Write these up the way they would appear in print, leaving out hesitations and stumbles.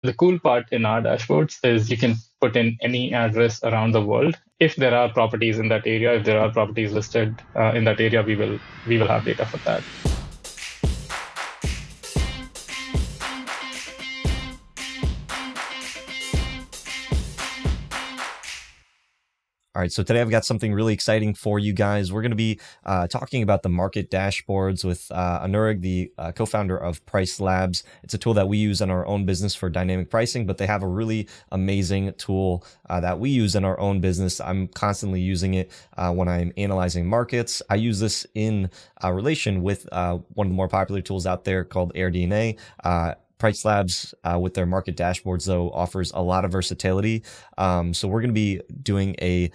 The cool part in our dashboards is you can put in any address around the world. If there are properties in that area, if there are properties listed in that area, we will have data for that. All right, so today I've got something really exciting for you guys. We're going to be talking about the market dashboards with Anurag, the co-founder of Price Labs. It's a tool that we use in our own business for dynamic pricing, but they have a really amazing tool that we use in our own business. I'm constantly using it when I'm analyzing markets. I use this in relation with one of the more popular tools out there called AirDNA. Price Labs with their market dashboards, though, offers a lot of versatility. So we're going to be doing a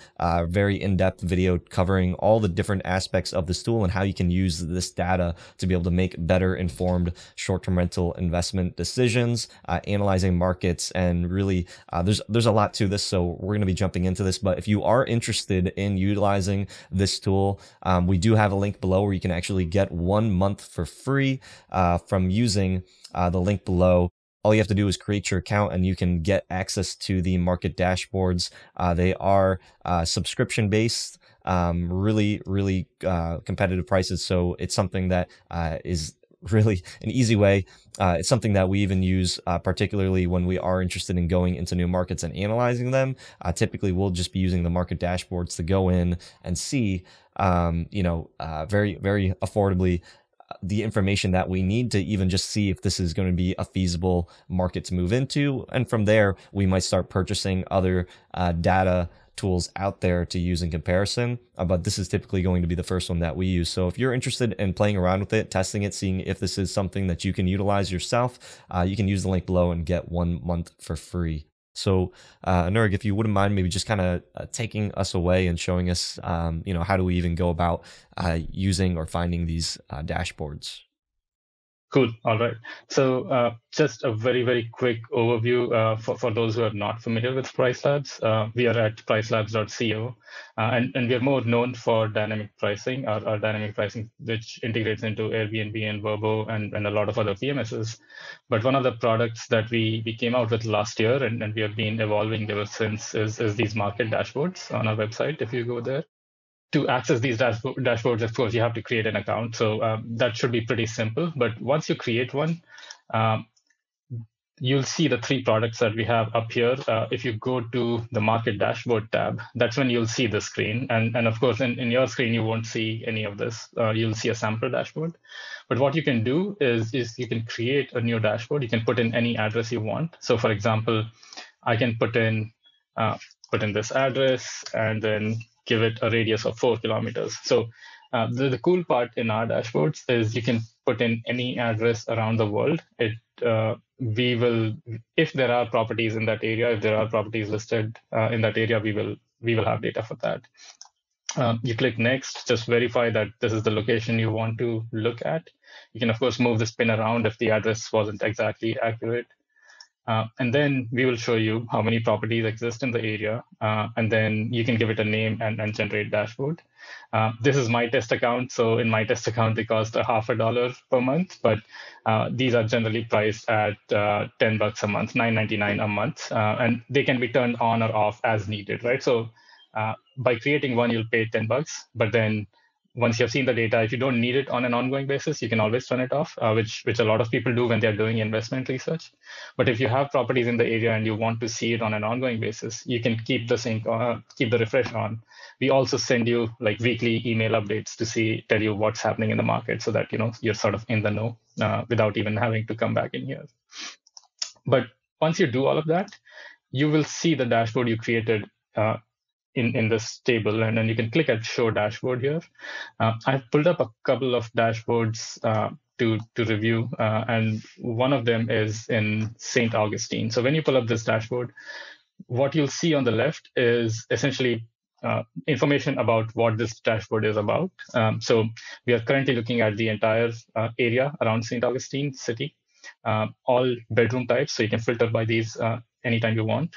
very in-depth video covering all the different aspects of this tool and how you can use this data to be able to make better informed short-term rental investment decisions, analyzing markets, and really there's a lot to this. So we're going to be jumping into this. But if you are interested in utilizing this tool, we do have a link below where you can actually get 1 month for free from using the link below. All you have to do is create your account and you can get access to the market dashboards. They are subscription based, really competitive prices. So it's something that is really an easy way. It's something that we even use particularly when we are interested in going into new markets and analyzing them. Typically, we'll just be using the market dashboards to go in and see, very affordably the information that we need to even just see if this is going to be a feasible market to move into. And from there, we might start purchasing other data tools out there to use in comparison. But this is typically going to be the first one that we use. So if you're interested in playing around with it, testing it, seeing if this is something that you can utilize yourself, you can use the link below and get 1 month for free. So, Anurag, if you wouldn't mind maybe just kind of taking us away and showing us, how do we even go about using or finding these dashboards? Cool. All right. So just a very quick overview for those who are not familiar with Price Labs. We are at pricelabs.co, and we are more known for dynamic pricing, our dynamic pricing, which integrates into Airbnb and Verbo and a lot of other PMSs. But one of the products that we came out with last year and we have been evolving ever since is these market dashboards on our website. If you go there, to access these dashboards, of course, you have to create an account. So that should be pretty simple. But once you create one, um, you'll see the three products that we have up here. If you go to the market dashboard tab, that's when you'll see the screen. And of course, in your screen, you won't see any of this. You'll see a sample dashboard. But what you can do is you can create a new dashboard. You can put in any address you want. So for example, I can put in this address and then give it a radius of 4 kilometers. So the cool part in our dashboards is you can put in any address around the world. We will, if there are properties in that area, if there are properties listed in that area, we will have data for that. You click next, just verify that this is the location you want to look at. You can of course move this pin around if the address wasn't exactly accurate. And then we will show you how many properties exist in the area. And then you can give it a name and generate dashboard. This is my test account. So in my test account, they cost $50 per month, but these are generally priced at $10 a month, $9.99 a month. And they can be turned on or off as needed, right? So by creating one, you'll pay $10, but then once you have seen the data, if you don't need it on an ongoing basis, you can always turn it off, which a lot of people do when they're doing investment research. But if you have properties in the area and you want to see it on an ongoing basis, you can keep the refresh on. We also send you like weekly email updates to tell you what's happening in the market, so that you're sort of in the know without even having to come back in here. But once you do all of that, you will see the dashboard you created in this table, and then you can click at Show Dashboard here. I've pulled up a couple of dashboards to review, and one of them is in St. Augustine. So when you pull up this dashboard, what you'll see on the left is essentially information about what this dashboard is about. So we are currently looking at the entire area around St. Augustine city, all bedroom types, so you can filter by these anytime you want.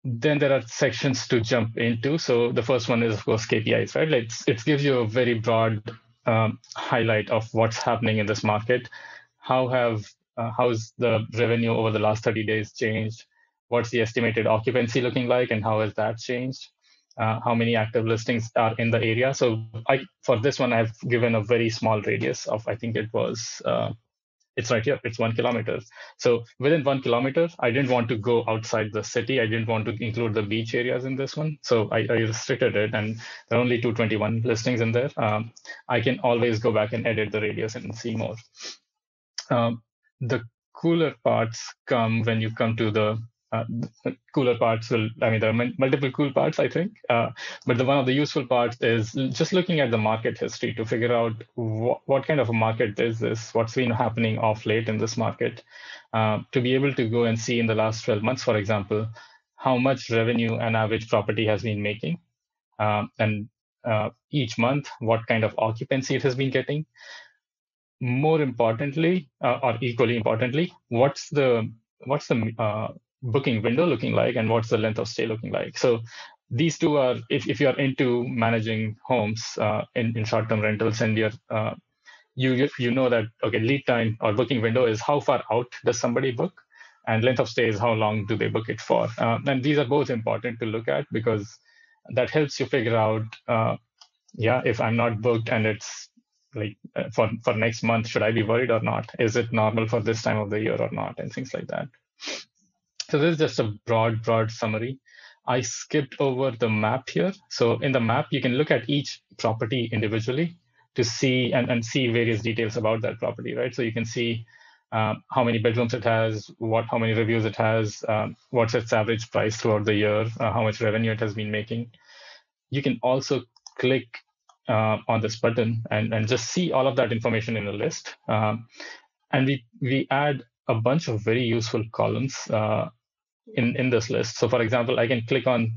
Then there are sections to jump into. So the first one is, of course, KPIs, right? It gives you a very broad highlight of what's happening in this market. How have how's the revenue over the last 30 days changed? What's the estimated occupancy looking like, and how has that changed? How many active listings are in the area? So for this one, I've given a very small radius of, I think it was, it's right here, it's 1 kilometer. So within 1 kilometer, I didn't want to go outside the city. I didn't want to include the beach areas in this one. So I restricted it, and there are only 221 listings in there. I can always go back and edit the radius and see more. The cooler parts come when you come to the cooler parts will, I mean, there are multiple cool parts, I think. But one of the useful parts is just looking at the market history to figure out what kind of a market is this, what's been happening off late in this market, to be able to go and see in the last 12 months, for example, how much revenue an average property has been making. And each month, what kind of occupancy it has been getting. More importantly, or equally importantly, what's the booking window looking like, and what's the length of stay looking like? So these two are, if you're into managing homes in short-term rentals, and you know that, okay, lead time or booking window is how far out does somebody book, and length of stay is how long do they book it for. And these are both important to look at, because that helps you figure out, if I'm not booked and it's like for next month, should I be worried or not? Is it normal for this time of the year or not? And things like that. So this is just a broad summary. I skipped over the map here. So in the map, you can look at each property individually to see and see various details about that property, right? So you can see how many bedrooms it has, how many reviews it has, what's its average price throughout the year, how much revenue it has been making. You can also click on this button and just see all of that information in a list. And we add a bunch of very useful columns in this list. So for example, I can click on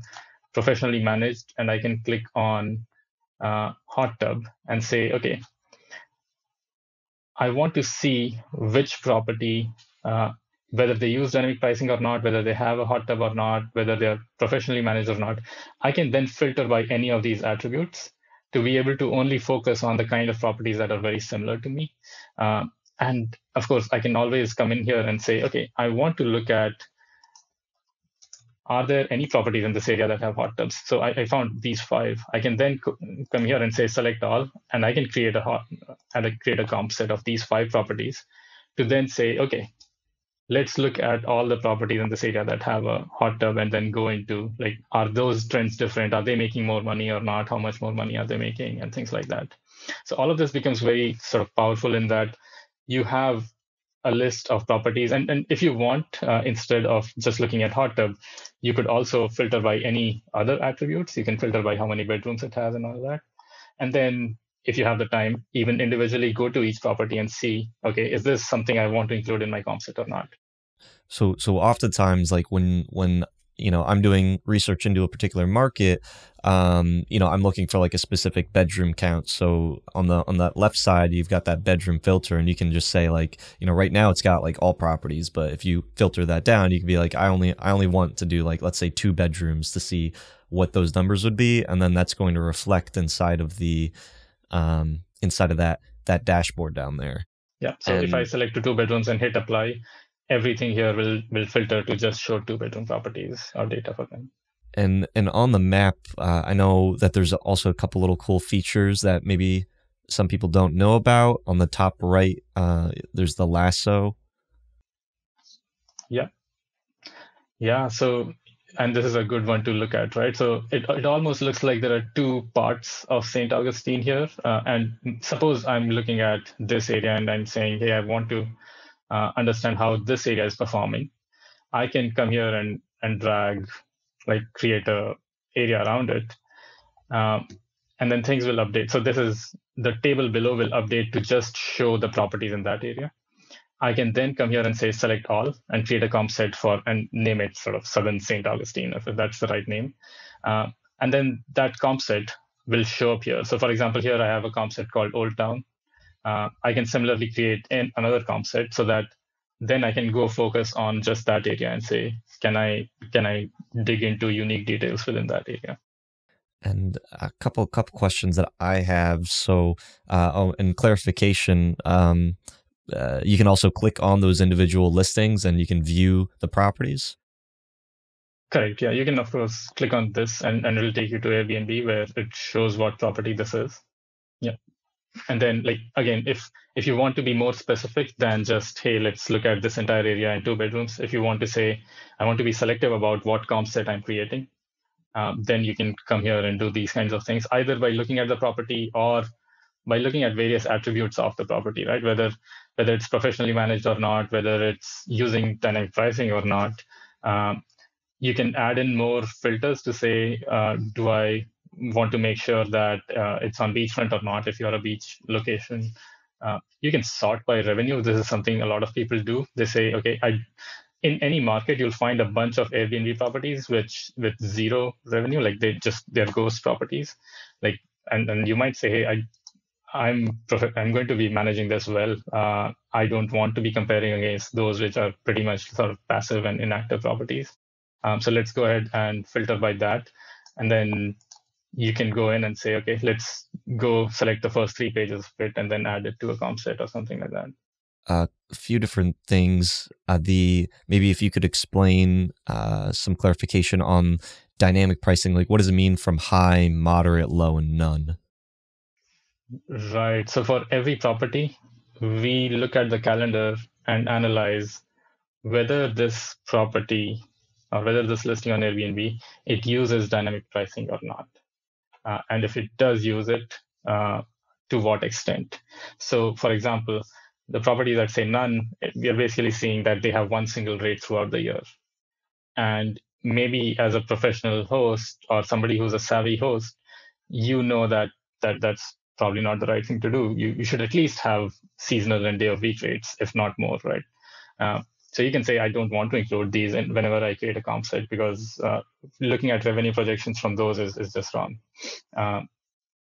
professionally managed, and I can click on hot tub and say, okay, I want to see which property, whether they use dynamic pricing or not, whether they have a hot tub or not, whether they're professionally managed or not. I can then filter by any of these attributes to be able to only focus on the kind of properties that are very similar to me. And of course, I can always come in here and say, okay, I want to look at, are there any properties in this area that have hot tubs? So I found these 5. I can then come here and say select all, and I can create a comp set of these 5 properties to then say, okay, let's look at all the properties in this area that have a hot tub, and then go into, like, are those trends different? Are they making more money or not? How much more money are they making? And things like that. So all of this becomes very sort of powerful in that you have a list of properties. And if you want, instead of just looking at hot tub, you could also filter by any other attributes. You can filter by how many bedrooms it has and all that. And then if you have the time, even individually go to each property and see, okay, is this something I want to include in my comp set or not? So oftentimes, like when I'm doing research into a particular market, I'm looking for like a specific bedroom count. So on that left side, you've got that bedroom filter, and you can just say like, right now it's got like all properties, but if you filter that down, you can be like, I only want to do like, let's say 2 bedrooms to see what those numbers would be, and then that's going to reflect inside of that dashboard down there. Yeah. So if I select 2 bedrooms and hit apply, everything here will filter to just show 2-bedroom properties or data for them. And on the map, I know that there's also a couple little cool features that maybe some people don't know about. On the top right, there's the lasso. Yeah. So, and this is a good one to look at, right? So it almost looks like there are 2 parts of St. Augustine here. And suppose I'm looking at this area and I'm saying, hey, I want to understand how this area is performing. I can come here and drag, like, create a area around it, and then things will update. So this is the table below will update to just show the properties in that area. I can then come here and say select all and create a comp set for, and name it sort of Southern St. Augustine, if that's the right name. And then that comp set will show up here. So for example, here I have a comp set called Old Town. I can similarly create another comp set so that then I can go focus on just that area and say, can I dig into unique details within that area? And a couple questions that I have. So, in clarification, you can also click on those individual listings and you can view the properties. Correct. Yeah, you can of course click on this, and it'll take you to Airbnb where it shows what property this is. Yeah. And then like again, if you want to be more specific than just, hey, let's look at this entire area in 2 bedrooms, if you want to say, I want to be selective about what comp set I'm creating, then you can come here and do these kinds of things, either by looking at the property or by looking at various attributes of the property, right? Whether it's professionally managed or not, whether it's using dynamic pricing or not. Um, you can add in more filters to say, do I want to make sure that it's on beachfront or not? If you're a beach location, you can sort by revenue. This is something a lot of people do. They say, okay, in any market, you'll find a bunch of Airbnb properties which with zero revenue, like they're ghost properties. Like, and you might say, hey, I'm going to be managing this well. I don't want to be comparing against those which are pretty much sort of passive and inactive properties. So let's go ahead and filter by that. And then you can go in and say, okay, let's go select the first 3 pages of it and then add it to a comp set or something like that. A few different things. Maybe if you could explain some clarification on dynamic pricing, like what does it mean from high, moderate, low, and none? Right. So for every property, we look at the calendar and analyze whether this property or whether this listing on Airbnb, it uses dynamic pricing or not. And if it does use it, to what extent. So for example, the properties that say none, we are basically seeing that they have one single rate throughout the year. And maybe as a professional host or somebody who's a savvy host, you know that's probably not the right thing to do. You should at least have seasonal and day of week rates, if not more, right? So you can say, I don't want to include these and whenever I create a comp set, because looking at revenue projections from those is just wrong.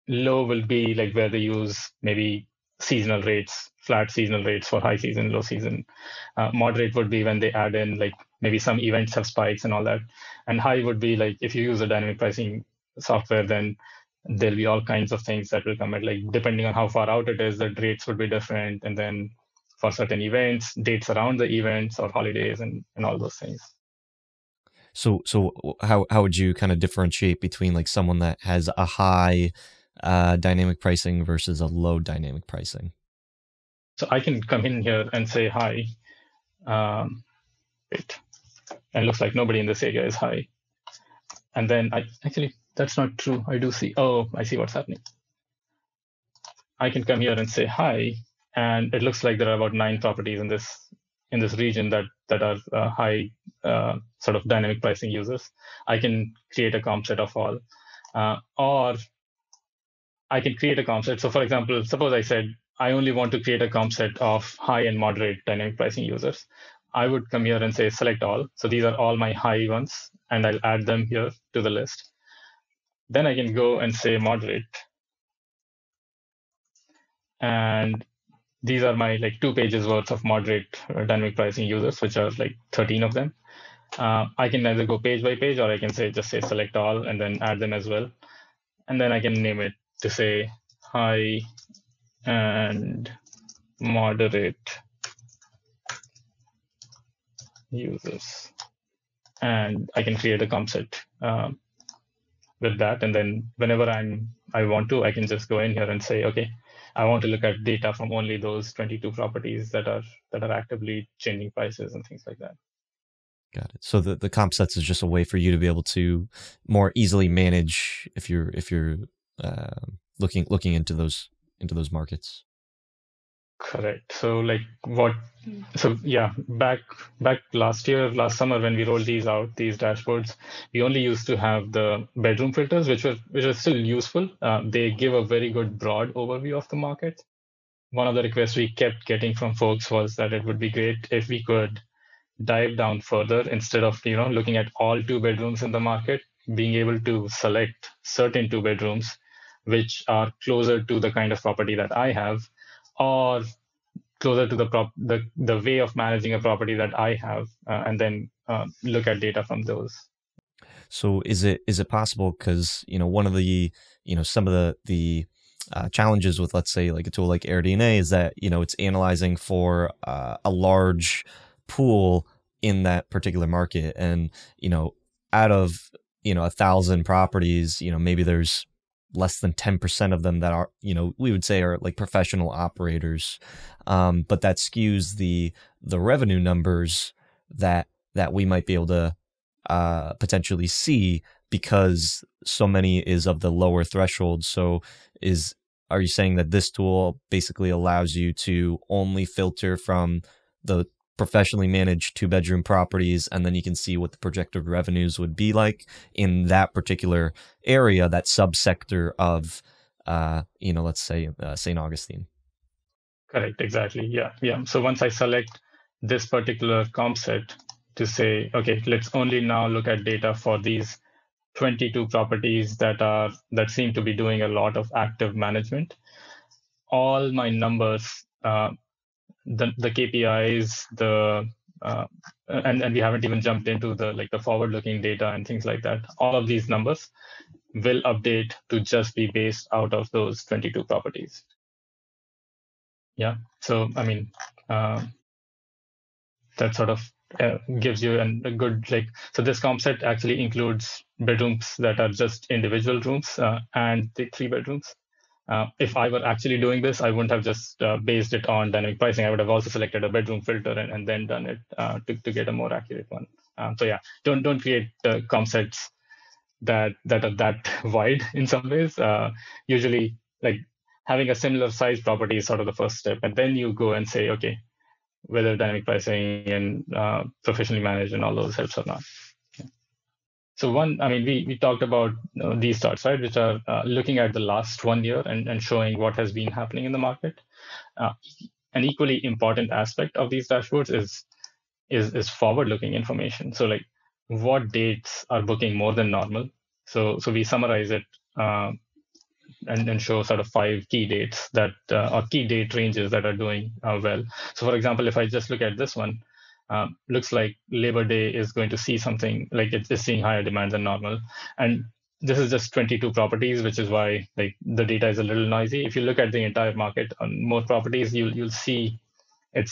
Low will be like where they use maybe seasonal rates, flat seasonal rates for high season, low season. Moderate would be when they add in like maybe some events have spikes and all that. And high would be like if you use a dynamic pricing software, then there'll be all kinds of things that will come at, like depending on how far out it is, the rates would be different. And then for certain events, dates around the events or holidays and all those things. So how would you kind of differentiate between like someone that has a high dynamic pricing versus a low dynamic pricing? So I can come in here and say hi. Wait, and it looks like nobody in this area is high. And then actually, that's not true. I do see, oh, I see what's happening. I can come here and say hi, and it looks like there are about 9 properties in this region that are high sort of dynamic pricing users. I can create a comp set of all, or I can create a comp set. So for example, suppose I said I only want to create a comp set of high and moderate dynamic pricing users. I would come here and say select all. So these are all my high ones, and I'll add them here to the list. Then I can go and say moderate. And these are my like 2 pages worth of moderate dynamic pricing users, which are like 13 of them. I can either go page by page, or I can just say select all and then add them as well. And then I can name it to say high and moderate users. And I can create a comp set with that. And then whenever I want to, I can just go in here and say, okay, I want to look at data from only those 22 properties that are actively changing prices and things like that. Got it. So the comp sets is just a way for you to be able to more easily manage if you're looking into those markets. Correct. So like back last summer when we rolled these dashboards, we only used to have the bedroom filters, which are still useful. They give a very good broad overview of the market. One of the requests we kept getting from folks was that it would be great if we could dive down further instead of looking at all 2 bedrooms in the market, being able to select certain 2 bedrooms which are closer to the kind of property that I have, or closer to the way of managing a property that I have, and then look at data from those. So is it possible, because one of the some of the challenges with, let's say, like a tool like AirDNA is that, it's analyzing for a large pool in that particular market. And, out of, 1,000 properties, maybe there's less than 10% of them that are, we would say are like professional operators. But that skews the revenue numbers that we might be able to potentially see, because so many is of the lower threshold. So are you saying that this tool basically allows you to only filter from the professionally managed 2-bedroom properties, and then you can see what the projected revenues would be like in that particular area, that subsector of, let's say St. Augustine? Correct, exactly. Yeah. So once I select this particular comp set to say, okay, let's only now look at data for these 22 properties that seem to be doing a lot of active management. All my numbers, the KPIs, and we haven't even jumped into the forward-looking data and things like that. All of these numbers will update to just be based out of those 22 properties. Yeah. So I mean, that sort of gives you a good so this comp set actually includes bedrooms that are just individual rooms and the 3 bedrooms. If I were actually doing this, I wouldn't have just based it on dynamic pricing. I would have also selected a bedroom filter and then done it to get a more accurate one. So yeah, don't create comp sets that are that wide in some ways. Usually, like having a similar size property is sort of the first step, and then you go and say, okay, whether dynamic pricing and professionally managed and all those helps or not. Yeah. So we talked about these charts, right, which are looking at the last 1 year and showing what has been happening in the market. An equally important aspect of these dashboards is forward-looking information. So like what dates are booking more than normal. So we summarize it and show sort of 5 key dates that or key date ranges that are doing well. So for example, if I just look at this one, looks like Labor Day is going to see something like it's seeing higher demand than normal. And this is just 22 properties, which is why like the data is a little noisy. If you look at the entire market on more properties, you'll see it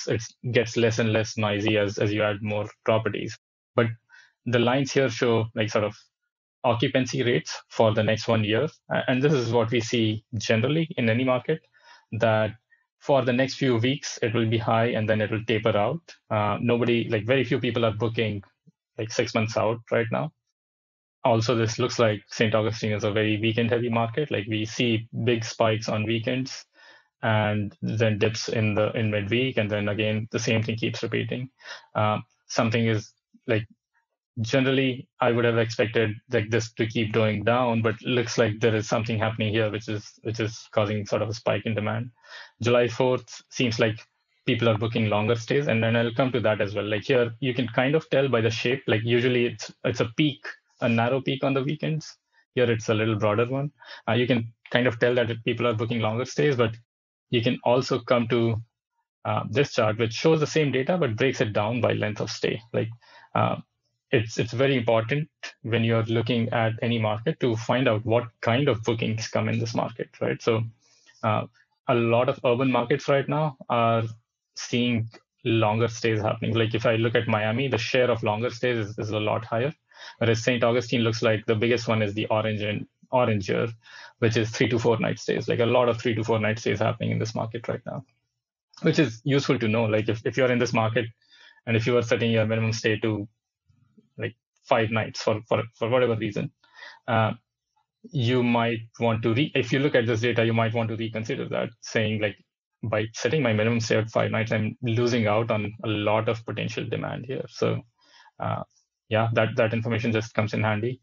gets less and less noisy as you add more properties. But the lines here show like sort of occupancy rates for the next 1 year. And this is what we see generally in any market, that for the next few weeks, it will be high and then it will taper out. Very few people are booking like 6 months out right now. Also, this looks like St. Augustine is a very weekend heavy market. Like we see big spikes on weekends and then dips in midweek. And then again, the same thing keeps repeating. Something is like, generally, I would have expected like this to keep going down, but looks like there is something happening here, which is causing sort of a spike in demand. July 4th seems like people are booking longer stays, and then I'll come to that as well. Like here, you can kind of tell by the shape. Like usually, it's a peak, a narrow peak on the weekends. Here, it's a little broader one. You can kind of tell that people are booking longer stays, but you can also come to this chart, which shows the same data but breaks it down by length of stay. Like it's very important when you're looking at any market to find out what kind of bookings come in this market, right? So a lot of urban markets right now are seeing longer stays happening. Like if I look at Miami, the share of longer stays is a lot higher, whereas St. Augustine looks like the biggest one is the orange here, which is 3 to 4 night stays. Like a lot of 3 to 4 night stays happening in this market right now, which is useful to know. Like if you're in this market and if you are setting your minimum stay to like 5 nights for whatever reason, you might want to if you look at this data, you might want to reconsider that, saying like, by setting my minimum stay at 5 nights, I'm losing out on a lot of potential demand here. So yeah, that information just comes in handy.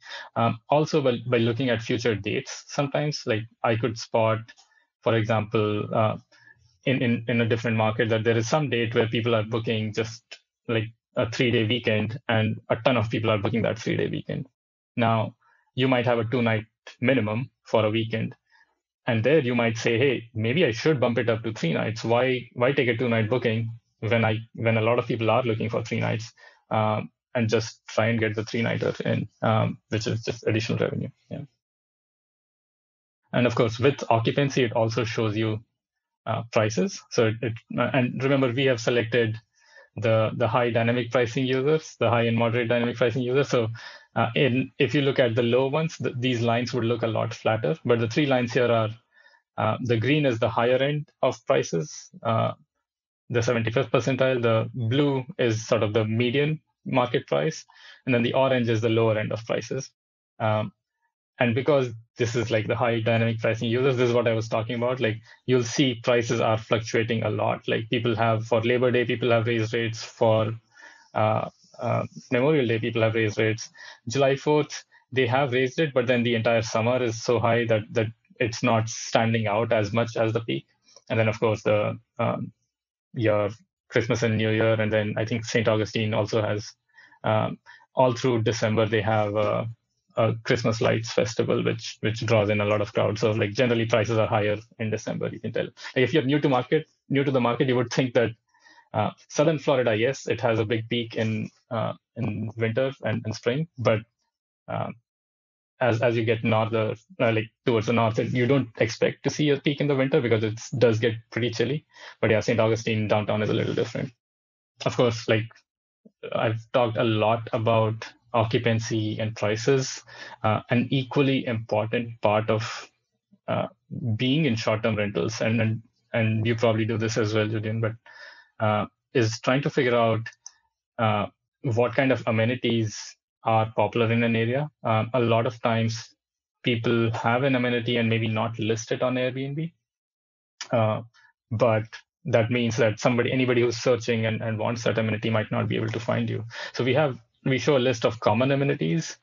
Also, by looking at future dates, sometimes like I could spot, for example, in a different market, that there is some date where people are booking just like a 3-day weekend, and a ton of people are booking that 3-day weekend. Now, you might have a 2-night minimum for a weekend, and there you might say, hey, maybe I should bump it up to 3 nights. Why take a 2-night booking when a lot of people are looking for 3 nights, and just try and get the 3-nighter in, which is just additional revenue. Yeah. And of course, with occupancy, it also shows you prices. So and remember, we have selected the high dynamic pricing users, the high and moderate dynamic pricing users. So if you look at the low ones, these lines would look a lot flatter. But the three lines here are the green is the higher end of prices, the 75th percentile. The blue is sort of the median market price, and then the orange is the lower end of prices. And because this is like the high dynamic pricing users, this is what I was talking about. Like you'll see prices are fluctuating a lot. Like people have for Labor Day, people have raised rates. For uh, Memorial Day, people have raised rates. July 4th, they have raised it, but then the entire summer is so high that it's not standing out as much as the peak. And then of course the your Christmas and New Year, and then I think St. Augustine also has all through December they have a Christmas lights festival which draws in a lot of crowds. So like generally prices are higher in December. You can tell. Like if you're new to the market, you would think that Southern Florida, yes, it has a big peak in winter and spring, but um, as you get norther, like towards the north, you don't expect to see a peak in the winter because it does get pretty chilly. But yeah, St. Augustine downtown is a little different. Of course, like I've talked a lot about occupancy and prices. An equally important part of being in short-term rentals, and you probably do this as well, Julian, but is trying to figure out what kind of amenities are popular in an area. A lot of times, people have an amenity and maybe not list it on Airbnb, but that means that anybody who's searching and wants that amenity might not be able to find you. So we show a list of common amenities,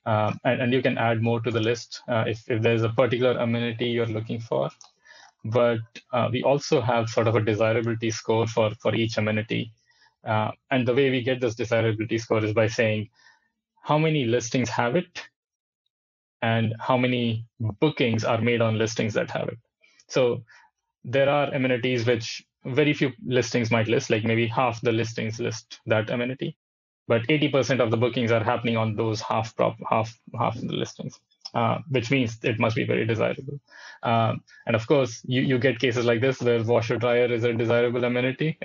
and you can add more to the list if there's a particular amenity you're looking for. But we also have sort of a desirability score for each amenity. And the way we get this desirability score is by saying how many listings have it and how many bookings are made on listings that have it. So there are amenities which very few listings might list, like maybe half the listings list that amenity, but 80% of the bookings are happening on those half of the listings, which means it must be very desirable. And of course, you get cases like this where washer dryer is a desirable amenity,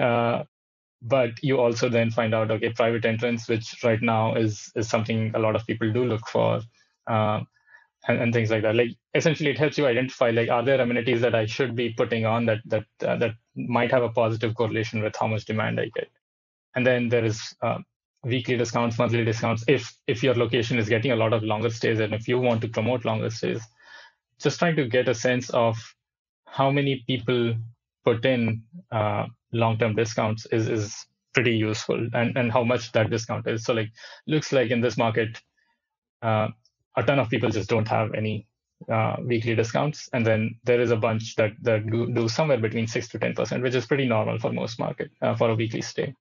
but you also then find out, okay, private entrance, which right now is something a lot of people do look for. And things like that. Like essentially, it helps you identify like are there amenities that I should be putting on that might have a positive correlation with how much demand I get. And then there is weekly discounts, monthly discounts. If your location is getting a lot of longer stays, and if you want to promote longer stays, just trying to get a sense of how many people put in long-term discounts is pretty useful, and how much that discount is. So like looks like in this market, a ton of people just don't have any weekly discounts, and then there is a bunch that do somewhere between 6 to 10%, which is pretty normal for most market for a weekly stay.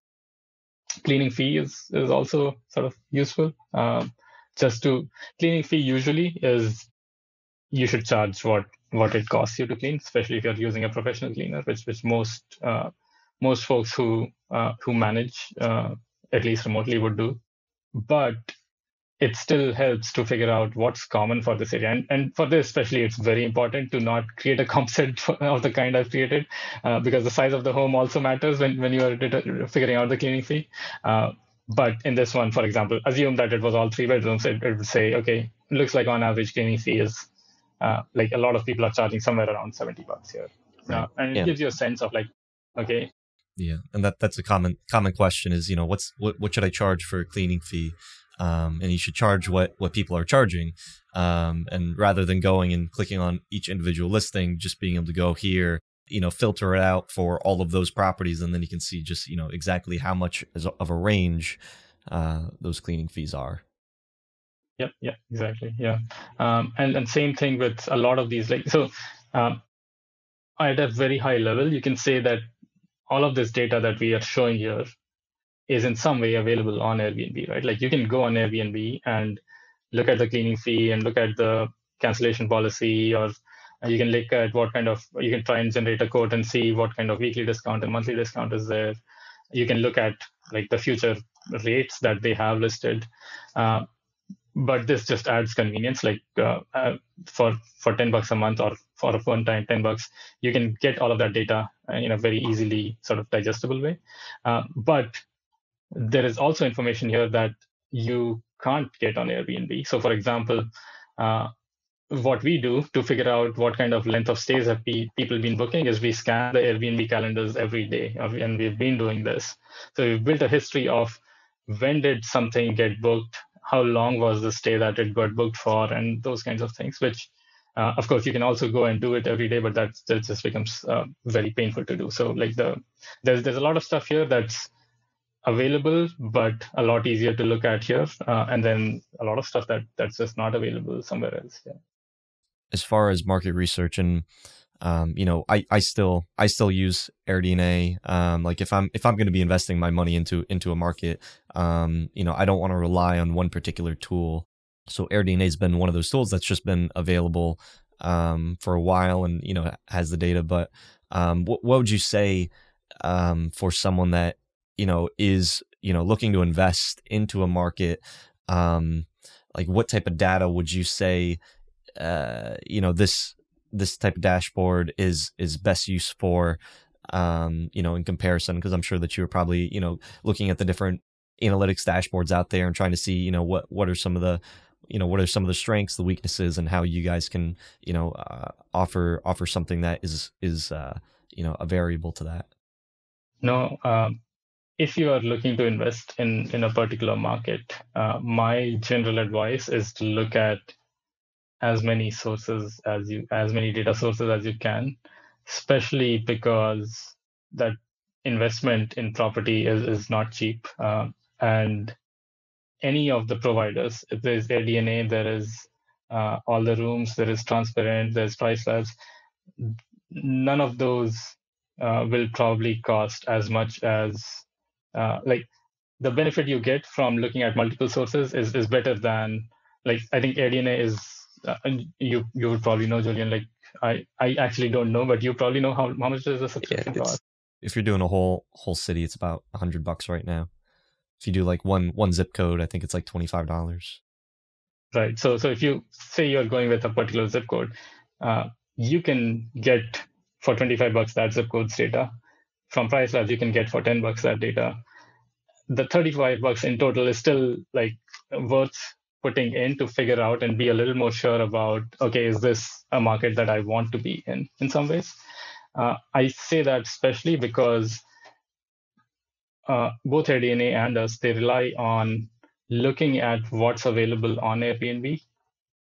Cleaning fee is also sort of useful. Cleaning fee usually is you should charge what it costs you to clean, especially if you're using a professional cleaner, which most folks who manage at least remotely would do. But it still helps to figure out what's common for this area. And for this, especially, it's very important to not create a composite of the kind I've created, because the size of the home also matters when you are figuring out the cleaning fee. But in this one, for example, assume that it was all 3 bedrooms. It would say, okay, looks like on average cleaning fee is like a lot of people are charging somewhere around $70 here. Right. And it gives you a sense of like, okay. Yeah, and that's a common question is, what should I charge for a cleaning fee? And you should charge what people are charging, and rather than going and clicking on each individual listing, just being able to go here, filter it out for all of those properties, and then you can see just exactly how much of a range those cleaning fees are. Yep, exactly. Yeah, and same thing with a lot of these. Like so, at a very high level, you can say that all of this data that we are showing here is in some way available on Airbnb, right? Like you can go on Airbnb and look at the cleaning fee and look at the cancellation policy, or you can look at you can try and generate a quote and see what kind of weekly discount and monthly discount is there. You can look at like the future rates that they have listed. but this just adds convenience. Like for $10 a month or for a one time $10, you can get all of that data in a very easily sort of digestible way. But there is also information here that you can't get on Airbnb. So, for example, uh, what we do to figure out what kind of length of stays have people been booking is we scan the Airbnb calendars every day, and we've been doing this. So we've built a history of when did something get booked, how long was the stay that it got booked for, and those kinds of things. Which, of course, you can also go and do it every day, but that just becomes very painful to do. So like there's a lot of stuff here that's available, but a lot easier to look at here, and then a lot of stuff that's just not available somewhere else. Yeah. As far as market research, and I still use AirDNA. Like if I'm going to be investing my money into a market, I don't want to rely on one particular tool. So AirDNA has been one of those tools that's just been available for a while, and has the data. But what would you say for someone that is looking to invest into a market? Like what type of data would you say this type of dashboard is best used for, in comparison? Because I'm sure that you're probably looking at the different analytics dashboards out there and trying to see what are some of the what are some of the strengths, the weaknesses, and how you guys can offer something that is a variable to that. No, if you are looking to invest in a particular market, my general advice is to look at as many data sources as you can, especially because that investment in property is not cheap. And any of the providers, if there's AirDNA, there is all the rooms, there is Transparent, there's Price Labs, none of those will probably cost as much as like the benefit you get from looking at multiple sources is better than, like, I think AirDNA is and you would probably know, Julian. Like I actually don't know, but you probably know how much does a subscription cost. If you're doing a whole city, it's about $100 right now. If you do like one zip code, I think it's like $25. Right. So if you say you're going with a particular zip code, you can get for $25 that zip code's data. From Price Labs, you can get for $10 that data. The $35 in total is still like worth putting in to figure out and be a little more sure about, okay, is this a market that I want to be in some ways? I say that especially because both AirDNA and us, they rely on looking at what's available on Airbnb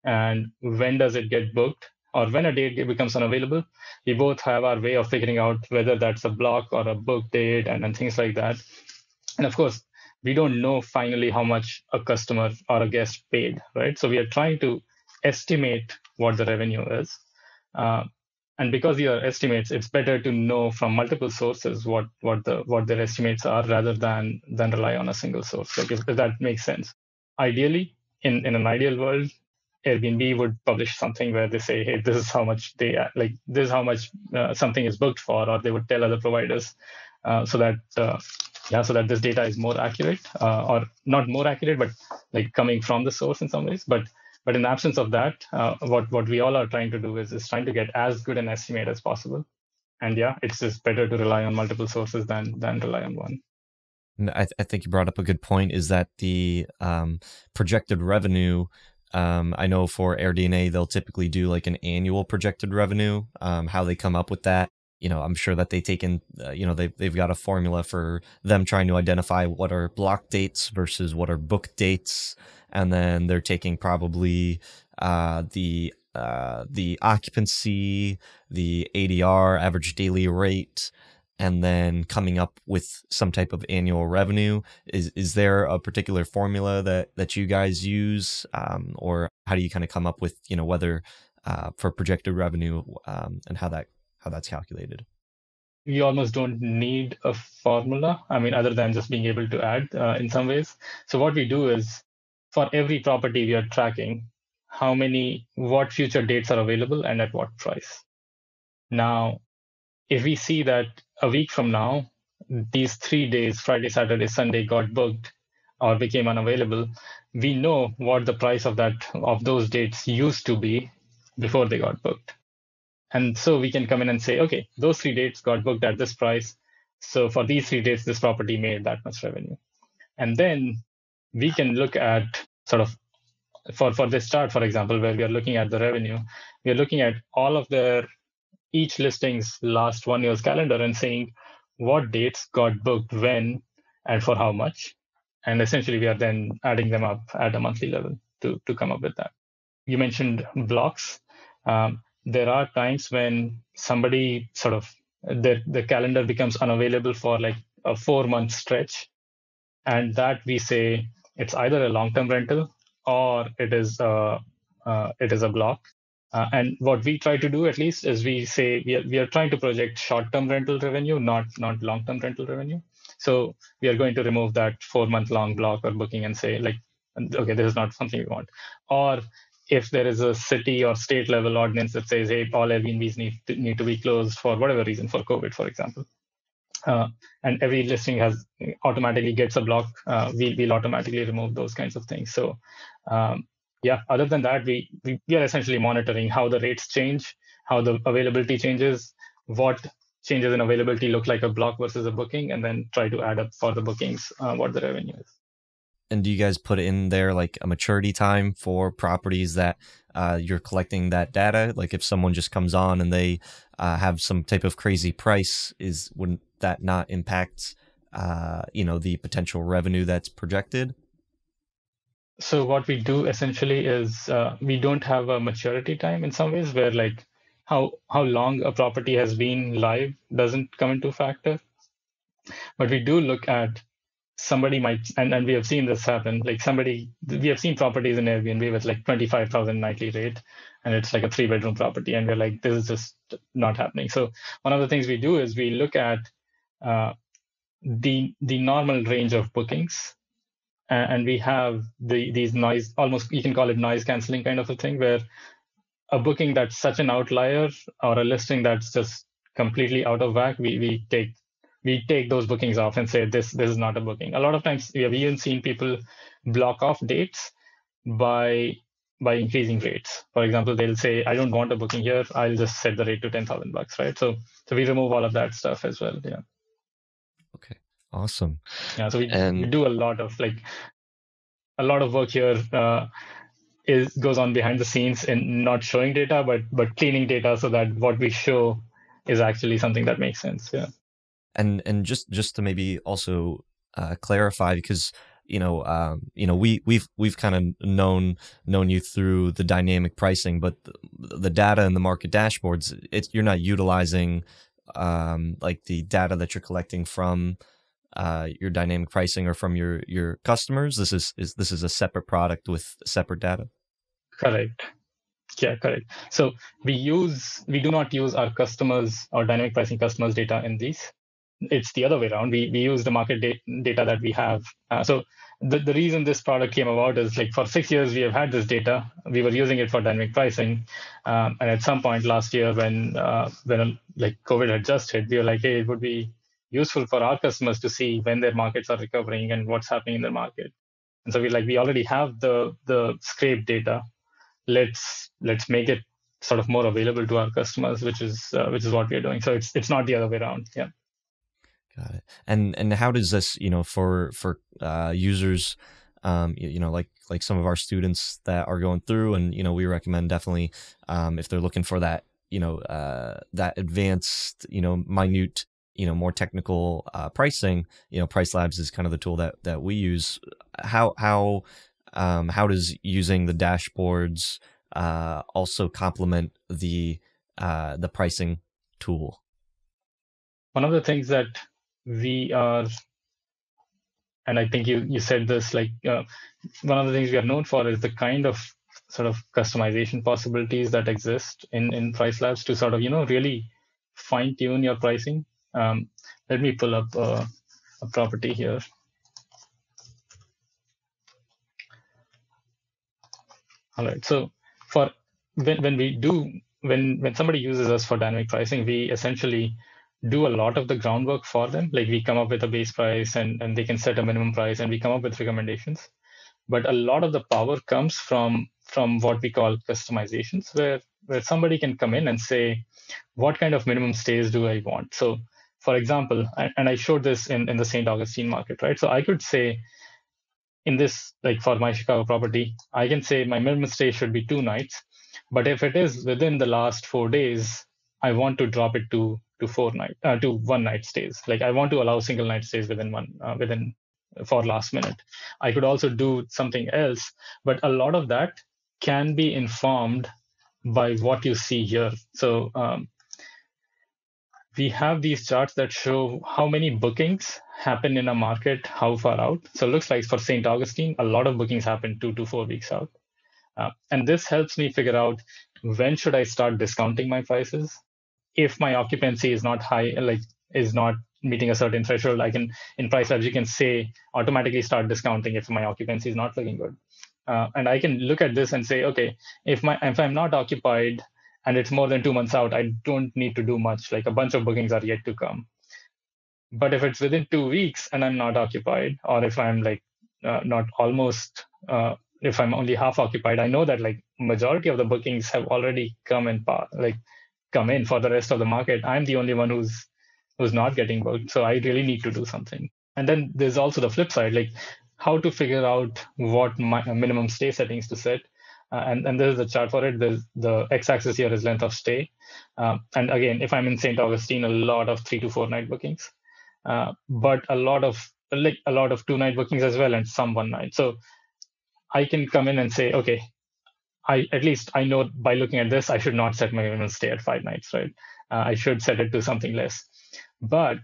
and when does it get booked, or when a date becomes unavailable. We both have our way of figuring out whether that's a block or a book date and things like that. And of course, we don't know finally how much a customer or a guest paid, right? So we are trying to estimate what the revenue is. And because these are estimates, it's better to know from multiple sources what their estimates are rather than rely on a single source. Like if that makes sense. Ideally, in an ideal world, Airbnb would publish something where they say, "Hey, this is how much this is how much something is booked for," or they would tell other providers, so that this data is more accurate, or not more accurate, but like coming from the source in some ways. But in the absence of that, what we all are trying to do is trying to get as good an estimate as possible. And yeah, it's just better to rely on multiple sources than rely on one. I think you brought up a good point, is that the projected revenue, I know for AirDNA, they'll typically do like an annual projected revenue. How they come up with that, I'm sure that they take in, they've got a formula for them trying to identify what are block dates versus what are book dates. And then they're taking probably the occupancy, the ADR, average daily rate, and then coming up with some type of annual revenue. Is there a particular formula that you guys use, or how do you kind of come up with whether for projected revenue, and how that's calculated? We almost don't need a formula. I mean, other than just being able to add in some ways. So what we do is, for every property we are tracking, what future dates are available and at what price. Now, if we see that a week from now, these 3 days, Friday, Saturday, Sunday, got booked, or became unavailable, we know what the price of those dates used to be before they got booked. And so we can come in and say, okay, those 3 dates got booked at this price. So for these 3 dates, this property made that much revenue. And then we can look at sort of for this chart, for example, where we are looking at the revenue, we are looking at all of their each listing's last 1 year's calendar and saying what dates got booked when and for how much. And essentially, we are then adding them up at a monthly level to come up with that. You mentioned blocks. There are times when somebody sort of the calendar becomes unavailable for like a 4 month stretch, and that we say it's either a long-term rental or it is a block. And what we try to do at least is we say we are trying to project short-term rental revenue, not long-term rental revenue. So we are going to remove that 4 month long block or booking and say like, okay, this is not something we want. Or if there is a city or state level ordinance that says, hey, all Airbnbs need to be closed for whatever reason, for COVID, for example, and every listing has automatically gets a block, we'll automatically remove those kinds of things. So yeah, other than that, we are essentially monitoring how the rates change, how the availability changes, what changes in availability look like a block versus a booking, and then try to add up for the bookings what the revenue is. And do you guys put in there like a maturity time for properties that you're collecting that data? Like if someone just comes on and they have some type of crazy price, wouldn't that not impact the potential revenue that's projected? So what we do essentially is we don't have a maturity time in some ways, where like how long a property has been live doesn't come into factor. But we do look at somebody might, and we have seen this happen, like we have seen properties in Airbnb with like 25,000 nightly rate, and it's like a 3 bedroom property, and we're like, this is just not happening. So one of the things we do is we look at the normal range of bookings, and we have these noise, almost you can call it noise canceling kind of a thing, where a booking that's such an outlier or a listing that's just completely out of whack, we take those bookings off and say this is not a booking. A lot of times we have even seen people block off dates by increasing rates. For example, they'll say, I don't want a booking here, I'll just set the rate to $10,000, right? So we remove all of that stuff as well. Yeah. Okay. Awesome. Yeah. So we do a lot of work here. Goes on behind the scenes in not showing data, but cleaning data so that what we show is actually something that makes sense. Yeah. And just to maybe also clarify, because we've kind of known you through the dynamic pricing, but the data and the market dashboards, you're not utilizing like the data that you're collecting from your dynamic pricing or from your customers. This is a separate product with separate data. Correct. Yeah, correct. So we do not use our customers or dynamic pricing customers' data in these. It's the other way around. We use the market data that we have. So the reason this product came about is like for 6 years we have had this data. We were using it for dynamic pricing, and at some point last year when like COVID had just hit, we were like, hey, it would be useful for our customers to see when their markets are recovering and what's happening in their market. And so we already have the scrape data. Let's make it sort of more available to our customers, which is what we are doing. So it's not the other way around. Yeah. Got it. And how does this, for users, like some of our students that are going through, and we recommend definitely if they're looking for that, that advanced, minute, more technical pricing, Price Labs is kind of the tool that we use. How does using the dashboards also complement the pricing tool? One of the things that we are, and I think you said this, like one of the things we are known for is the kind of sort of customization possibilities that exist in Price Labs to sort of really fine tune your pricing. Let me pull up a property here. All right. So when somebody uses us for dynamic pricing, we essentially do a lot of the groundwork for them. Like we come up with a base price and they can set a minimum price and we come up with recommendations. But a lot of the power comes from what we call customizations, where somebody can come in and say, what kind of minimum stays do I want? So for example, and I showed this in the St. Augustine market, right? So I could say in this, like for my Chicago property, I can say my minimum stay should be 2 nights. But if it is within the last 4 days, I want to drop it to 4 night to 1 night stays. Like I want to allow single night stays within for last minute. I could also do something else, but a lot of that can be informed by what you see here. So we have these charts that show how many bookings happen in a market, how far out. So it looks like for St. Augustine, a lot of bookings happen 2 to 4 weeks out. And this helps me figure out when should I start discounting my prices. If my occupancy is not high, like is not meeting a certain threshold, I can, in price labs, you can say automatically start discounting if my occupancy is not looking good. And I can look at this and say, okay, if I'm not occupied and it's more than 2 months out, I don't need to do much. Like a bunch of bookings are yet to come. But if it's within 2 weeks and I'm not occupied, or if I'm like not almost, if I'm only half occupied, I know that like majority of the bookings have already come in for the rest of the market. I'm the only one who's not getting booked. So I really need to do something. And then there's also the flip side, like how to figure out what my minimum stay settings to set. And there's a chart for it. The x-axis here is length of stay. And again, if I'm in St. Augustine, a lot of 3 to 4 night bookings, but a lot of 2 night bookings as well, and some 1 night. So I can come in and say, okay, at least I know by looking at this, I should not set my minimum stay at 5 nights, right? I should set it to something less. But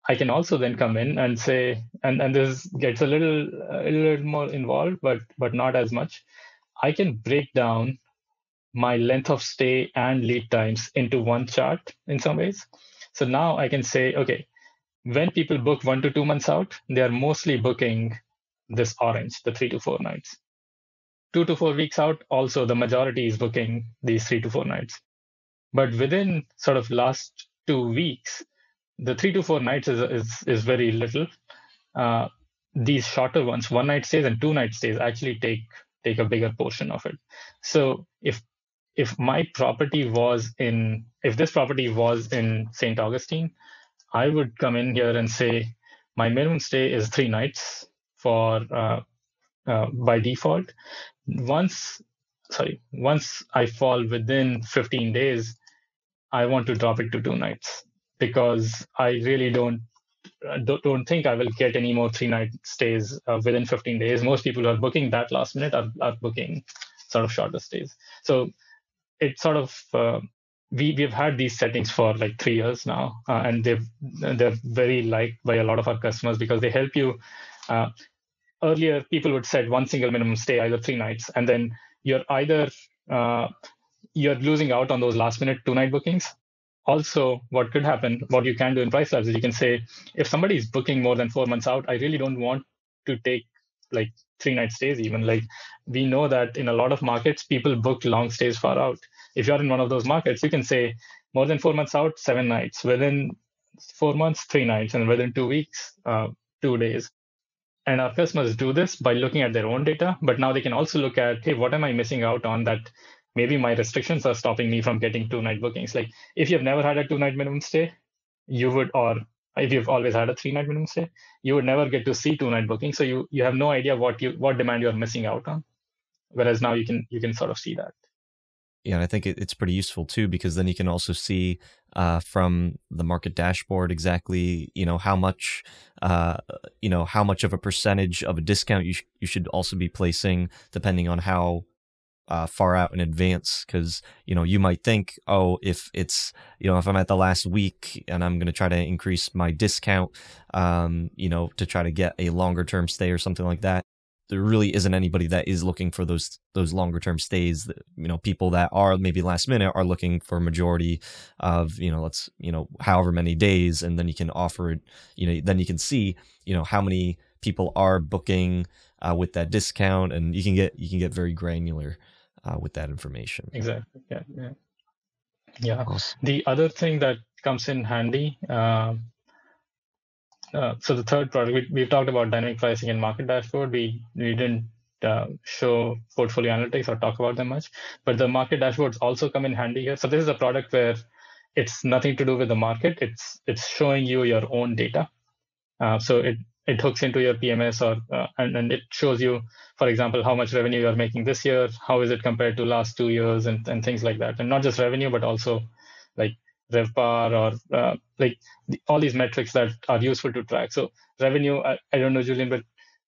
I can also then come in and say, and this gets a little more involved, but not as much. I can break down my length of stay and lead times into one chart in some ways. So now I can say, okay, when people book 1 to 2 months out, they are mostly booking this orange, the 3 to 4 nights. 2 to 4 weeks out, also the majority is booking these 3 to 4 nights. But within sort of last 2 weeks, the 3 to 4 nights is very little. These shorter ones, 1 night stays and 2 night stays, actually take a bigger portion of it. So if this property was in St. Augustine, I would come in here and say my minimum stay is 3 nights for by default. Once I fall within 15 days, I want to drop it to 2 nights because I really don't think I will get any more 3 night stays within 15 days. Most people who are booking that last minute are booking sort of shorter stays. So it's sort of we've had these settings for like 3 years now, and they're very liked by a lot of our customers because they help you. Earlier, people would set one single minimum stay, either 3 nights, and then you're either you're losing out on those last minute 2 night bookings. Also, what could happen, what you can do in price labs is you can say, if somebody is booking more than 4 months out, I really don't want to take like 3 night stays even. Like we know that in a lot of markets, people book long stays far out. If you're in one of those markets, you can say more than 4 months out, 7 nights, within 4 months, 3 nights, and within 2 weeks, 2 days. And our customers do this by looking at their own data, but now they can also look at, hey, what am I missing out on that maybe my restrictions are stopping me from getting 2 night bookings? Like if you've never had a 2 night minimum stay, you would, or if you've always had a 3 night minimum stay, you would never get to see 2 night bookings. So you have no idea what demand you're missing out on. Whereas now you can sort of see that. Yeah, and I think it's pretty useful too, because then you can also see from the market dashboard exactly, how much, how much of a percentage of a discount you should also be placing, depending on how far out in advance. Because you might think, oh, if it's if I'm at the last week and I'm going to try to increase my discount, to try to get a longer term stay or something like that, there really isn't anybody that is looking for those longer term stays. People that are maybe last minute are looking for a majority of, however many days. And then you can offer it, then you can see, how many people are booking with that discount, and you can get very granular with that information. Exactly. Yeah. Yeah. Awesome. The other thing that comes in handy, so the third product, we've talked about dynamic pricing and market dashboard. We didn't show portfolio analytics or talk about them much, but the market dashboards also come in handy here. So this is a product where it's nothing to do with the market. It's showing you your own data. So it hooks into your PMS and it shows you, for example, how much revenue you're making this year, how is it compared to last 2 years, and things like that. And not just revenue, but also like RevPAR or all these metrics that are useful to track. So revenue, I don't know, Julian, but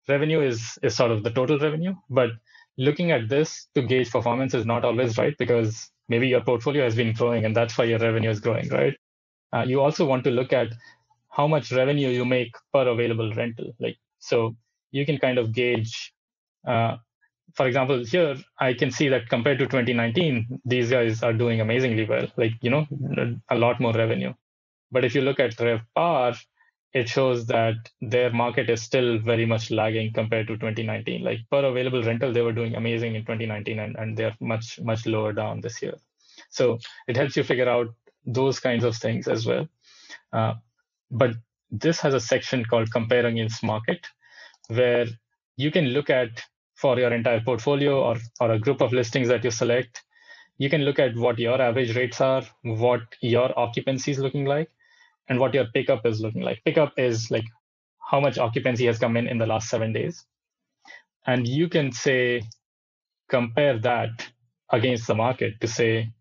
revenue is sort of the total revenue. But looking at this to gauge performance is not always right, because maybe your portfolio has been growing and that's why your revenue is growing, right? You also want to look at how much revenue you make per available rental. Like, so you can kind of gauge, uh, for example, here I can see that compared to 2019, these guys are doing amazingly well, like, a lot more revenue. But if you look at RevPAR, it shows that their market is still very much lagging compared to 2019. Like, per available rental, they were doing amazing in 2019, and they're much, much lower down this year. So it helps you figure out those kinds of things as well. Uh, but this has a section called Compare Against Market, where you can look at, for your entire portfolio or a group of listings that you select, you can look at what your average rates are, what your occupancy is looking like, and what your pickup is looking like. Pickup is like how much occupancy has come in the last 7 days. And you can say, compare that against the market to say,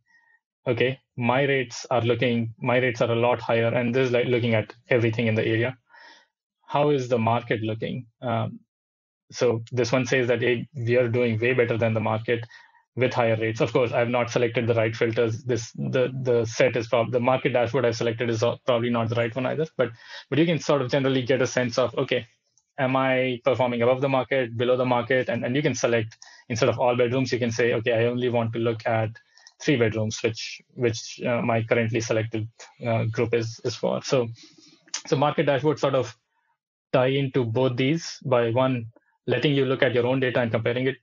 okay, my rates are a lot higher. And this is like looking at everything in the area. How is the market looking? So this one says that, hey, we are doing way better than the market with higher rates. Of course, I've not selected the right filters. The set is probably the market dashboard I've selected is probably not the right one either. But you can sort of generally get a sense of, okay, am I performing above the market, below the market, and you can select, instead of all bedrooms, you can say, okay, I only want to look at 3 bedrooms, which my currently selected group is for. So market dashboard sort of tie into both these by, one, letting you look at your own data and comparing it,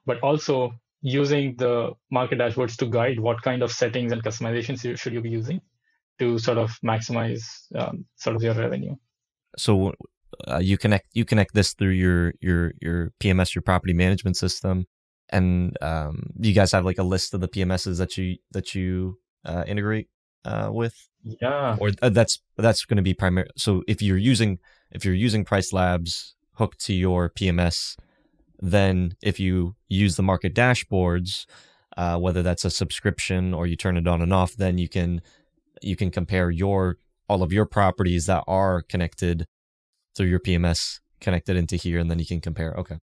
but also using the market dashboards to guide what kind of settings and customizations should you be using to sort of maximize sort of your revenue. So you connect this through your PMS, your property management system, and you guys have like a list of the PMSs that you integrate with, Yeah, or that's going to be primary. So if you're using Price Labs hooked to your PMS, then if you use the market dashboards, whether that's a subscription or you turn it on and off, then you can compare all of your properties that are connected through your PMS connected into here, and then you can compare. Okay.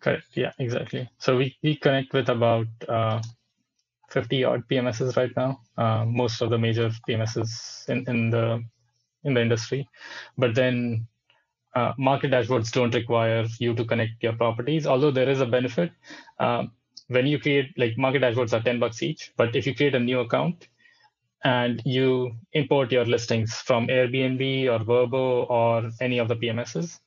correct. Yeah, exactly. So we connect with about 50 odd PMSs right now, most of the major PMSs in the industry. But then market dashboards don't require you to connect your properties, although there is a benefit. When you create, like, market dashboards are $10 each, but if you create a new account and you import your listings from Airbnb or Verbo or any of the PMSs,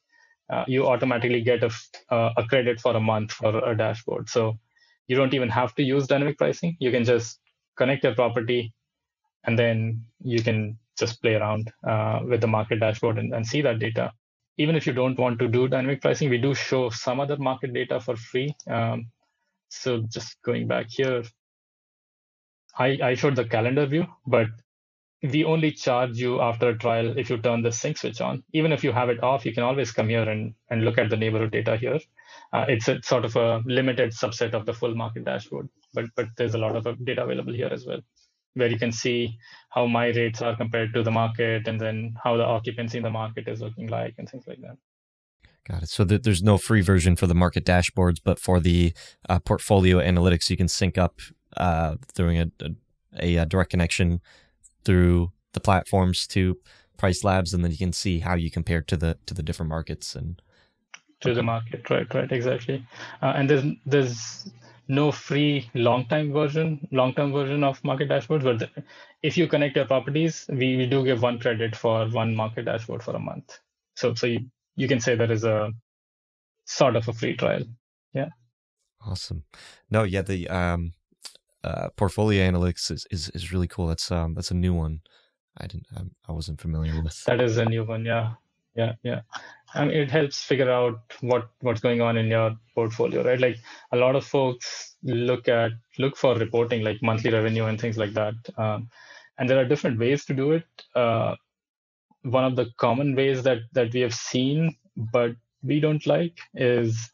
you automatically get a credit for a month for a dashboard. So you don't even have to use dynamic pricing. You can just connect your property, and then you can just play around with the market dashboard and see that data. Even if you don't want to do dynamic pricing, we do show some other market data for free. So just going back here, I showed the calendar view, but we only charge you after a trial if you turn the sync switch on. Even if you have it off, you can always come here and look at the neighborhood data here. It's a sort of a limited subset of the full market dashboard, but there's a lot of data available here as well, where you can see how my rates are compared to the market, and then how the occupancy in the market is looking like, and things like that. Got it. So there's no free version for the market dashboards, but for the portfolio analytics, you can sync up through a direct connection through the platforms to Price Labs, and then you can see how you compare to the different markets. And To the okay, market, right, exactly. And there's no free long-term version of market dashboards, but if you connect your properties, we do give 1 credit for one market dashboard for a month. So you can say there is a sort of a free trial. Yeah. awesome. No, yeah, portfolio analytics is really cool. That's a new one. I wasn't familiar with. That is a new one. Yeah, yeah, yeah. I mean, it helps figure out what's going on in your portfolio, right? Like a lot of folks look for reporting, like monthly revenue and things like that. And there are different ways to do it. One of the common ways that we have seen, but we don't like, is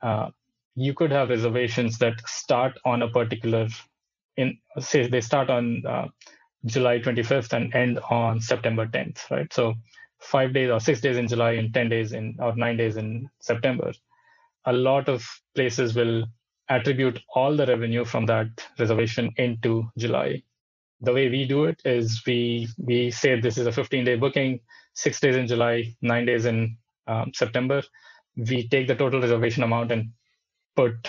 uh, you could have reservations that start on a particular in say they start on July 25th and end on September 10th, right? So 5 days or 6 days in July and 10 days in or 9 days in September. A lot of places will attribute all the revenue from that reservation into July. The way we do it is we say this is a 15-day booking, 6 days in July, 9 days in September. We take the total reservation amount and put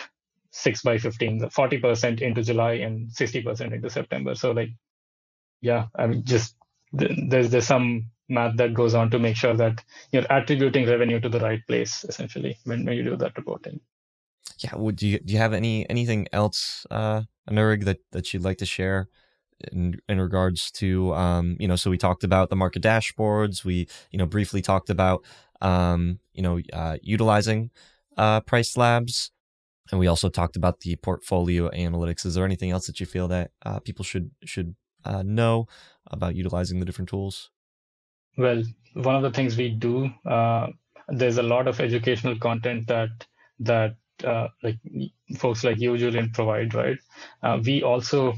6 by 15, 40% into July and 60% into September. So like, yeah, I mean, just there's some math that goes on to make sure that you're attributing revenue to the right place, essentially, when you do that reporting. Yeah. Would do you have anything else, Anurag, that you'd like to share in regards to so we talked about the market dashboards. We briefly talked about utilizing price labs, and we also talked about the portfolio analytics. Is there anything else that you feel that people should know about utilizing the different tools? Well, one of the things we do, there's a lot of educational content that like folks like you, Julian, provide, right? We also,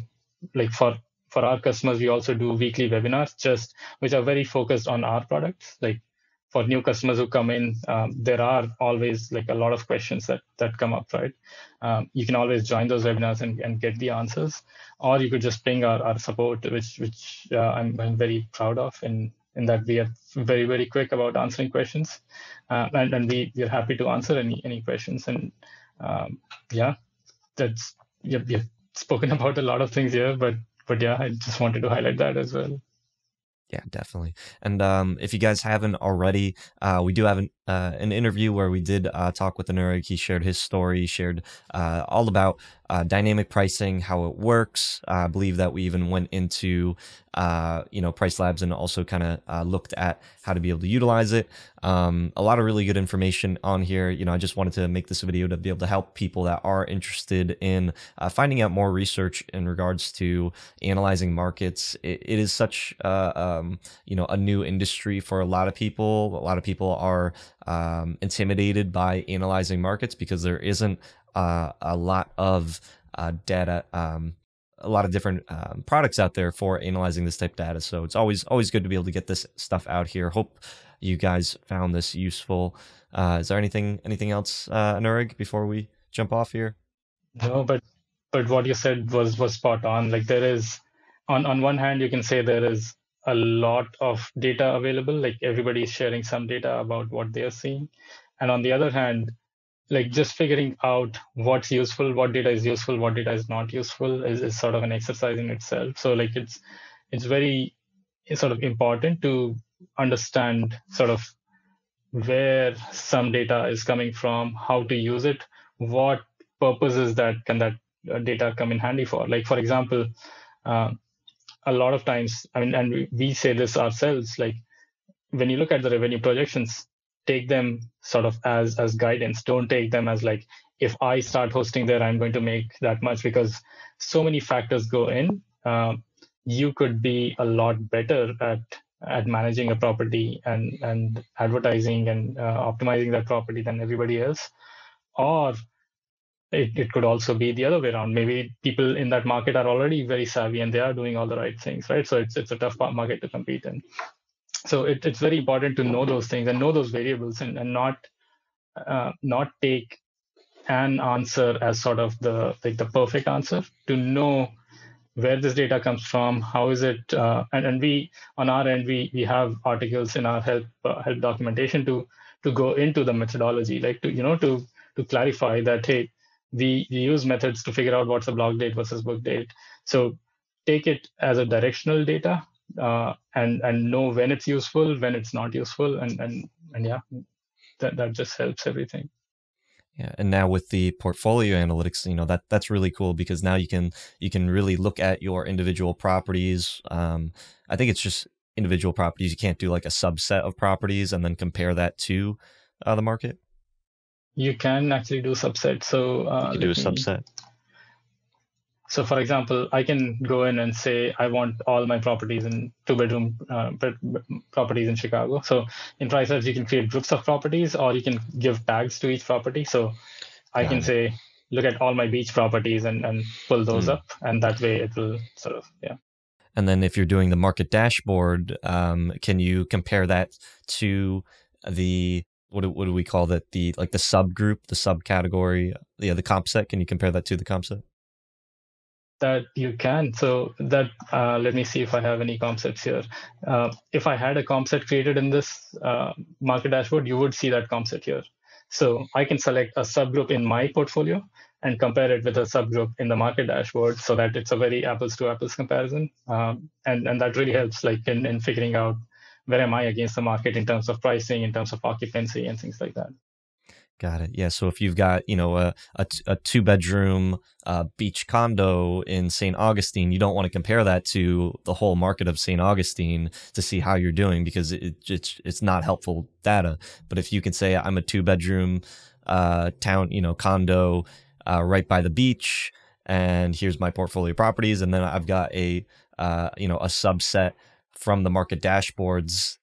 like for our customers, we also do weekly webinars, just which are very focused on our products. Like for new customers who come in, there are always like a lot of questions that come up, right? You can always join those webinars and get the answers, or you could just ping our support, which I'm very proud of, in that we are very quick about answering questions, and we're happy to answer any questions. And yeah, that's you've spoken about a lot of things here, but yeah, I just wanted to highlight that as well. Yeah, definitely. And if you guys haven't already, we do have an interview where we did talk with Anurag. He shared his story, shared all about dynamic pricing, how it works. I believe that we even went into price labs and also kind of looked at how to be able to utilize it. A lot of really good information on here. I just wanted to make this video to be able to help people that are interested in finding out more research in regards to analyzing markets. It is such a new industry for a lot of people. A lot of people are intimidated by analyzing markets because there isn't a lot of data, a lot of different products out there for analyzing this type of data. So it's always good to be able to get this stuff out here. Hope you guys found this useful. Is there anything else, Anurag, before we jump off here? No, but what you said was spot on. Like there is, on one hand, you can say there is a lot of data available. Like everybody is sharing some data about what they are seeing, and on the other hand, like just figuring out what's useful, what data is useful, what data is not useful is sort of an exercise in itself. So like it's very sort of important to understand sort of where some data is coming from, how to use it, what purposes that data come in handy for. Like for example, uh, a lot of times, I mean, and we say this ourselves, like when you look at the revenue projections, take them sort of as guidance. Don't take them as like, if I start hosting there, I'm going to make that much, because so many factors go in. You could be a lot better at managing a property and advertising and optimizing that property than everybody else. Or it could also be the other way around. Maybe people in that market are already very savvy and they are doing all the right things, right? So it's a tough market to compete in. So it's very important to know those things and know those variables, and not take an answer as sort of the perfect answer. To know where this data comes from, how is it, and we on our end we have articles in our help documentation to go into the methodology, like to clarify that, hey, we use methods to figure out what's a blog date versus book date. So take it as a directional data, and know when it's useful, when it's not useful, and yeah, that just helps everything. Yeah, and now with the portfolio analytics, that's really cool because now you can really look at your individual properties. I think it's just individual properties. You can't do like a subset of properties and then compare that to the market. You can actually do subsets. So You can do a subset. So for example, I can go in and say I want all my properties in two-bedroom properties in Chicago. So in PriceLabs, you can create groups of properties, or you can give tags to each property. So I Got can it. say, look at all my beach properties and pull those Mm. up, and that way it will sort of, yeah. And then if you're doing the market dashboard, can you compare that to the what do we call that? The like the subgroup, the subcategory, yeah, the comp set. Can you compare that to the comp set? That you can. So that let me see if I have any comp sets here. If I had a comp set created in this market dashboard, you would see that comp set here. So I can select a subgroup in my portfolio and compare it with a subgroup in the market dashboard so that it's a very apples to apples comparison. And that really helps like in figuring out where am I against the market in terms of pricing, in terms of occupancy and things like that. Got it. Yeah. So if you've got, a 2 bedroom beach condo in St. Augustine, you don't want to compare that to the whole market of St. Augustine to see how you're doing because it's not helpful data. But if you can say I'm a 2 bedroom town, condo right by the beach, and here's my portfolio properties, and then I've got a subset from the market dashboards,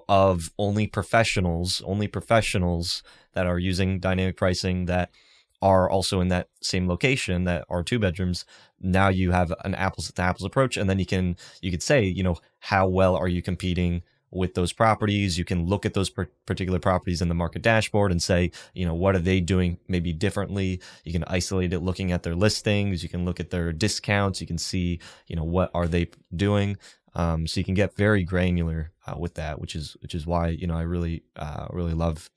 of only professionals that are using dynamic pricing that are also in that same location that are 2 bedrooms. Now you have an apples to apples approach, and then you could say, how well are you competing with those properties? You can look at those particular properties in the market dashboard and say, what are they doing maybe differently? You can isolate it looking at their listings. You can look at their discounts. You can see, what are they doing? So you can get very granular with that, which is why I really love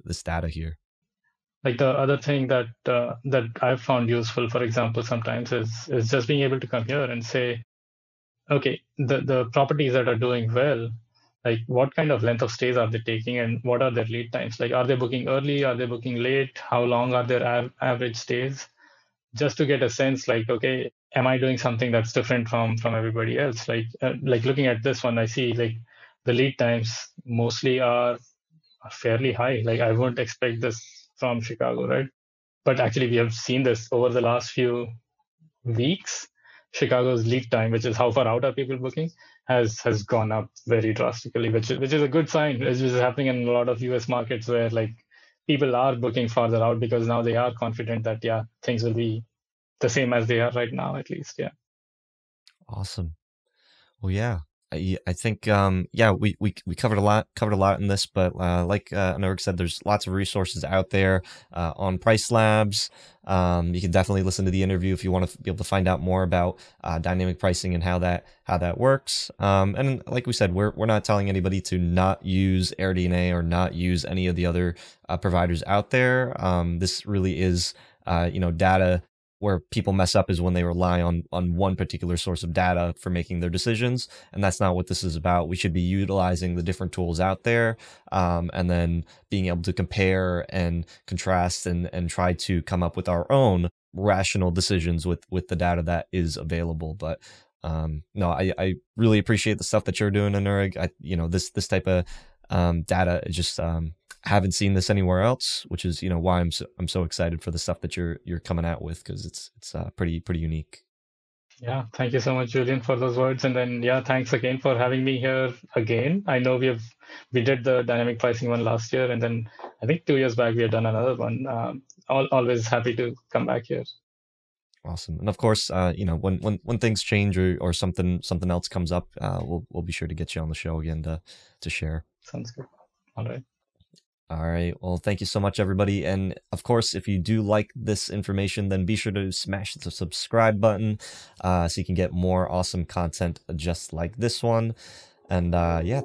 this data here. Like the other thing that I've found useful, for example, sometimes is just being able to come here and say, okay, the properties that are doing well, like what kind of length of stays are they taking and what are their lead times? Like, are they booking early? Are they booking late? How long are their average stays? Just to get a sense, like, okay, am I doing something that's different from everybody else? Like looking at this one, I see like the lead times mostly are fairly high. Like I wouldn't expect this from Chicago, right? But actually, we have seen this over the last few weeks. Chicago's lead time, which is how far out are people booking, has gone up very drastically, which is a good sign. Which is happening in a lot of US markets where like people are booking farther out because now they are confident that yeah, things will be the same as they are right now, at least. Yeah. Awesome. Well, yeah, I think yeah, we covered a lot in this, but like Anurag said, there's lots of resources out there on Price Labs. You can definitely listen to the interview if you want to be able to find out more about dynamic pricing and how that works. And like we said, we're not telling anybody to not use AirDNA or not use any of the other providers out there. This really is data. Where people mess up is when they rely on one particular source of data for making their decisions, and that's not what this is about. We should be utilizing the different tools out there, and then being able to compare and contrast and try to come up with our own rational decisions with the data that is available. But no, I really appreciate the stuff that you're doing, Anurag. This type of data is just haven't seen this anywhere else, which is why I'm so excited for the stuff that you're coming out with, because it's pretty unique. Yeah, thank you so much, Julian, for those words. And then, yeah, thanks again for having me here again. I know we did the dynamic pricing one last year, and then I think 2 years back we had done another one. Always happy to come back here. Awesome. And of course, when things change or something else comes up, we'll be sure to get you on the show again to share. Sounds good. All right. All right. Well, thank you so much, everybody. And of course, if you do like this information, then be sure to smash the subscribe button so you can get more awesome content just like this one. And yeah,